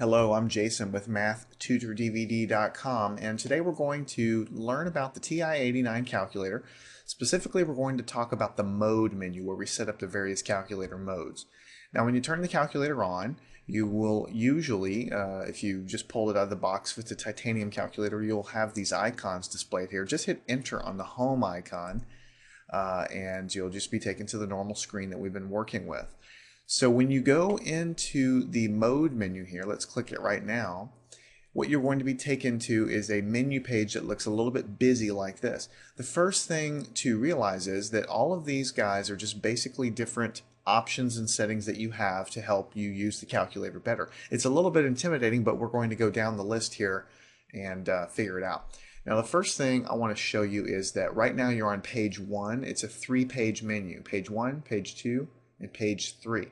Hello, I'm Jason with MathTutorDVD.com, and today we're going to learn about the TI-89 calculator. Specifically, we're going to talk about the mode menu where we set up the various calculator modes. Now, when you turn the calculator on, you will usually, if you just pull it out of the box with the titanium calculator, you'll have these icons displayed here. Just hit enter on the home icon, and you'll just be taken to the normal screen that we've been working with. So when you go into the mode menu here, let's click it right now, what you're going to be taken to is a menu page that looks a little bit busy like this. The first thing to realize is that all of these guys are just basically different options and settings that you have to help you use the calculator better. It's a little bit intimidating, but we're going to go down the list here and figure it out. Now the first thing I want to show you is that right now you're on page 1. It's a 3-page menu. Page 1, page 2, and page 3.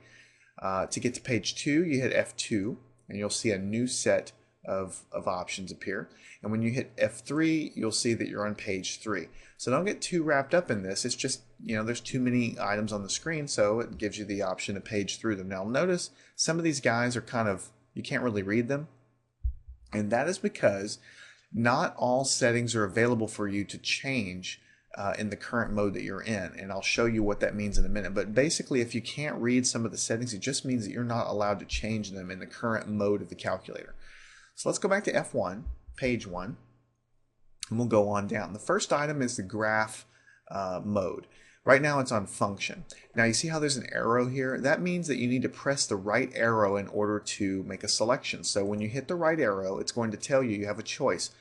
To get to page 2, you hit F2, and you'll see a new set of options appear. And when you hit F3, you'll see that you're on page 3. So don't get too wrapped up in this. It's just, there's too many items on the screen, so it gives you the option to page through them. Now notice some of these guys are kind of, you can't really read them. And that is because not all settings are available for you to change in the current mode that you're in, and I'll show you what that means in a minute. But basically, if you can't read some of the settings, it just means that you're not allowed to change them in the current mode of the calculator. So let's go back to F1, page 1, and we'll go on down. The first item is the graph mode. Right now it's on function. Now you see how there's an arrow here? That means that you need to press the right arrow in order to make a selection. So when you hit the right arrow, it's going to tell you have a choice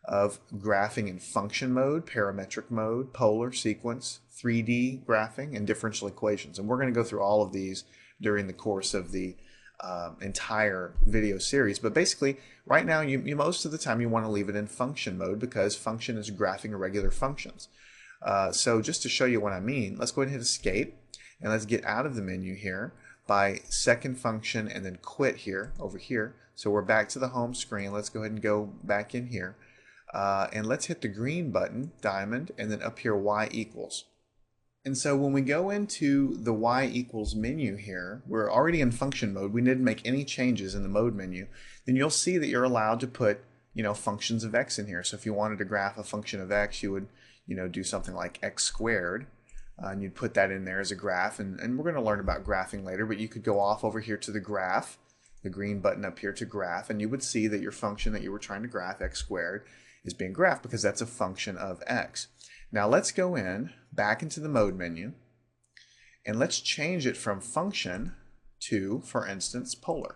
of graphing in function mode, parametric mode, polar, sequence, 3D graphing, and differential equations. And we're going to go through all of these during the course of the entire video series. But basically, right now, you most of the time you want to leave it in function mode because function is graphing irregular functions. So just to show you what I mean, let's go ahead and hit escape, and let's get out of the menu here by second function and then quit here, over here. So we're back to the home screen. Let's go ahead and go back in here. And let's hit the green button, diamond, and then up here y equals. And so when we go into the y equals menu here, we're already in function mode. We didn't make any changes in the mode menu. Then you'll see that you're allowed to put, functions of x in here. So if you wanted to graph a function of x, you would, do something like x squared, and you'd put that in there as a graph. And we're going to learn about graphing later, but you could go off over here to the graph, the green button up here to graph, and you would see that your function that you were trying to graph, x squared, is being graphed because that's a function of x. Now let's go back into the mode menu, and let's change it from function to, for instance, polar.